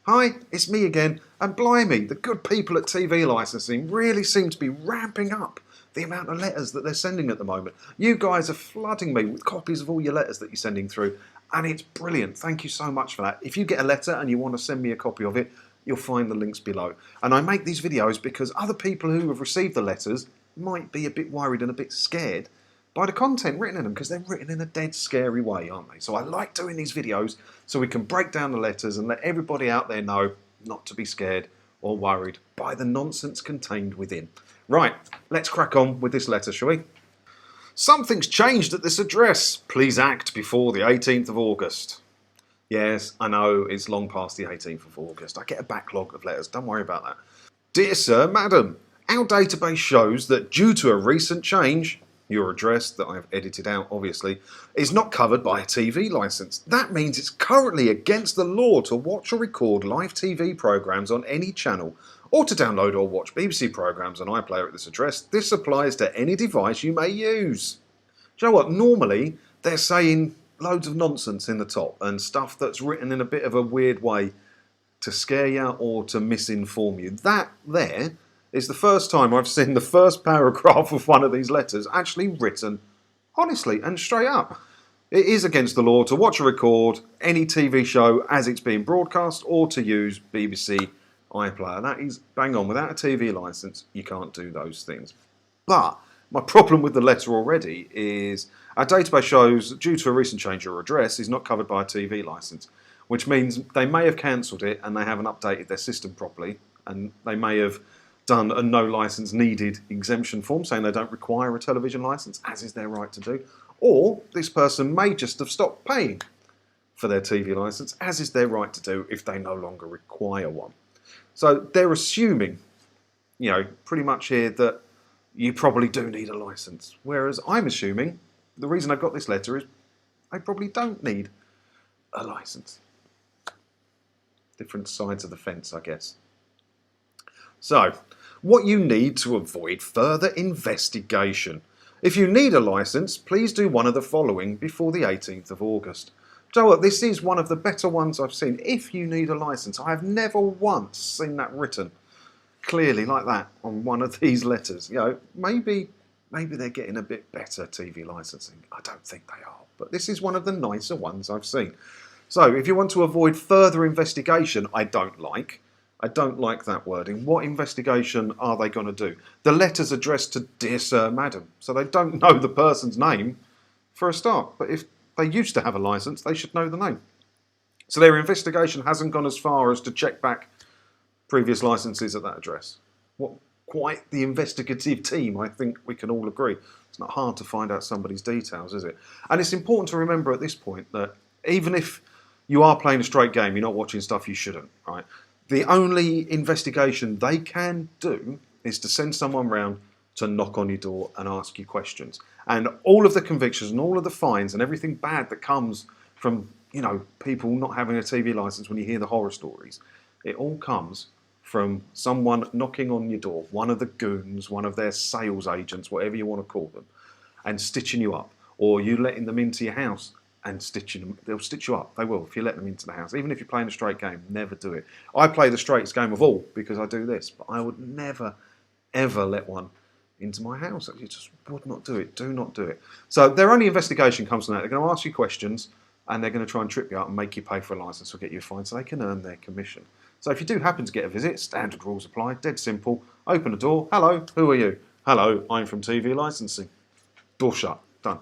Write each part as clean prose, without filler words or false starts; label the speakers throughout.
Speaker 1: Hi, it's me again, and blimey, the good people at TV licensing really seem to be ramping up the amount of letters that they're sending at the moment. You guys are flooding me with copies of all your letters that you're sending through, and it's brilliant. Thank you so much for that. If you get a letter and you want to send me a copy of it, you'll find the links below. And I make these videos because other people who have received the letters might be a bit worried and a bit scared by the content written in them, because they're written in a dead scary way, aren't they? So I like doing these videos so we can break down the letters and let everybody out there know not to be scared or worried by the nonsense contained within. Right, let's crack on with this letter, shall we? Something's changed at this address. Please act before the 18th of August. Yes, I know it's long past the 18th of August. I get a backlog of letters, don't worry about that. Dear Sir, Madam, our database shows that due to a recent change, your address, that I've edited out obviously, is not covered by a TV licence. That means it's currently against the law to watch or record live TV programmes on any channel, or to download or watch BBC programmes on iPlayer at this address. This applies to any device you may use. Do you know what? Normally they're saying loads of nonsense in the top and stuff that's written in a bit of a weird way to scare you or to misinform you. That there is the first time I've seen the first paragraph of one of these letters actually written honestly and straight up. It is against the law to watch or record any TV show as it's being broadcast or to use BBC iPlayer. That is bang on. Without a TV licence, you can't do those things. But my problem with the letter already is our database shows that due to a recent change your address is not covered by a TV licence, which means they may have cancelled it and they haven't updated their system properly, and they may have done a no licence needed exemption form saying they don't require a television licence, as is their right to do, or this person may just have stopped paying for their TV licence, as is their right to do if they no longer require one. So they're assuming, pretty much here that you probably do need a licence, whereas I'm assuming the reason I've got this letter is I probably don't need a licence. Different sides of the fence, I guess. So, what you need to avoid further investigation. If you need a licence, please do one of the following before the 18th of August. Do you know what? This is one of the better ones I've seen. If you need a licence, I have never once seen that written clearly like that on one of these letters. Maybe they're getting a bit better TV licensing. I don't think they are, but this is one of the nicer ones I've seen. So, if you want to avoid further investigation, I don't like that wording. What investigation are they going to do? The letter's addressed to Dear Sir, Madam, so they don't know the person's name for a start. But if they used to have a licence, they should know the name. So their investigation hasn't gone as far as to check back previous licences at that address. What quite the investigative team, I think we can all agree. It's not hard to find out somebody's details, is it? And it's important to remember at this point that even if you are playing a straight game, you're not watching stuff you shouldn't, right? The only investigation they can do is to send someone round to knock on your door and ask you questions. And all of the convictions and all of the fines and everything bad that comes from, people not having a TV licence when you hear the horror stories, it all comes from someone knocking on your door, one of the goons, one of their sales agents, whatever you want to call them, and stitching you up, or you letting them into your house and stitching them. They'll stitch you up. They will, if you let them into the house. Even if you're playing a straight game, never do it. I play the straightest game of all because I do this, but I would never, ever let one into my house. You just would not do it. Do not do it. So their only investigation comes from that. They're going to ask you questions and they're going to try and trip you up and make you pay for a licence or get you a fine so they can earn their commission. So if you do happen to get a visit, standard rules apply, dead simple. Open the door. Hello, who are you? Hello, I'm from TV licensing. Door shut. Done.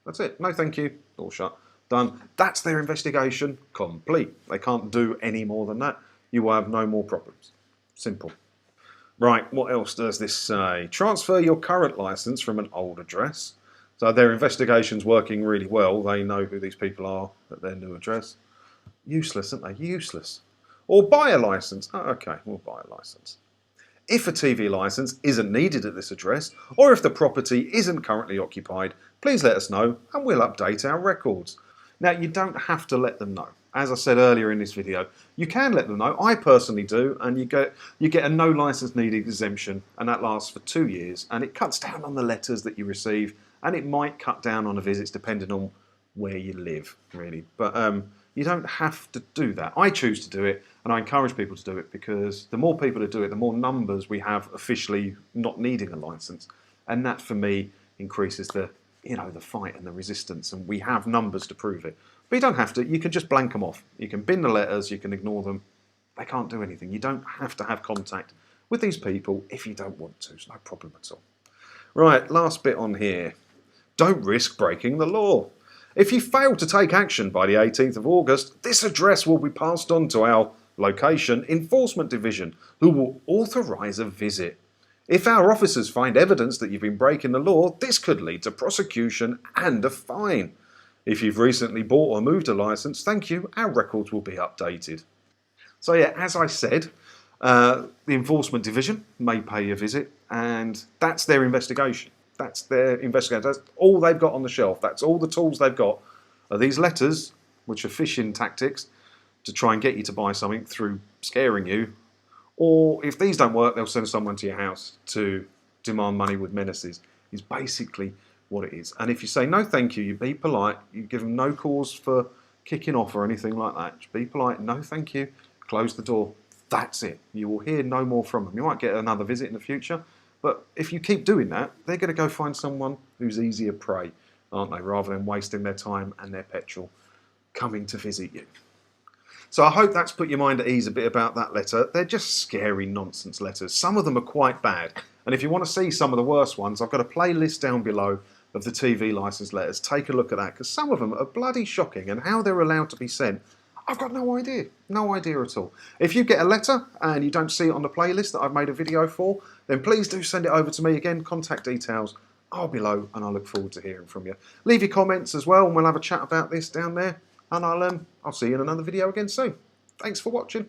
Speaker 1: That's it. No thank you. Door shut. Done. That's their investigation complete. They can't do any more than that. You will have no more problems. Simple. Right, what else does this say? Transfer your current licence from an old address. So their investigation's working really well. They know who these people are at their new address. Useless, aren't they? Useless. Or buy a licence. Oh, okay, we'll buy a licence. If a TV licence isn't needed at this address, or if the property isn't currently occupied, please let us know and we'll update our records. Now, you don't have to let them know. As I said earlier in this video, you can let them know. I personally do, and you get a no licence needed exemption, and that lasts for 2 years, and it cuts down on the letters that you receive, and it might cut down on the visits depending on where you live, really. But you don't have to do that. I choose to do it, And I encourage people to do it because the more people that do it, the more numbers we have officially not needing a licence. And that, for me, increases the fight and the resistance, and we have numbers to prove it. But you don't have to. You can just blank them off. You can bin the letters, you can ignore them. They can't do anything. You don't have to have contact with these people if you don't want to. It's no problem at all. Right, last bit on here. Don't risk breaking the law. If you fail to take action by the 18th of August, this address will be passed on to our location enforcement division, who will authorise a visit. If our officers find evidence that you've been breaking the law, this could lead to prosecution and a fine. If you've recently bought or moved a licence, thank you, our records will be updated. So yeah, as I said, the enforcement division may pay a visit, and that's their investigation. That's their investigation. That's all they've got on the shelf. That's all the tools they've got are these letters, which are phishing tactics to try and get you to buy something through scaring you. Or if these don't work, they'll send someone to your house to demand money with menaces, is basically what it is. And if you say no thank you, you be polite, you give them no cause for kicking off or anything like that. Just be polite, no thank you, close the door. That's it. You will hear no more from them. You might get another visit in the future, but if you keep doing that, they're going to go find someone who's easier prey, aren't they, rather than wasting their time and their petrol coming to visit you. So I hope that's put your mind at ease a bit about that letter. They're just scary nonsense letters. Some of them are quite bad. And if you want to see some of the worst ones, I've got a playlist down below of the TV licence letters. Take a look at that, because some of them are bloody shocking, and how they're allowed to be sent, I've got no idea. No idea at all. If you get a letter and you don't see it on the playlist that I've made a video for, then please do send it over to me. Again, contact details are below, and I look forward to hearing from you. Leave your comments as well, and we'll have a chat about this down there. And I'll see you in another video again soon. Thanks for watching.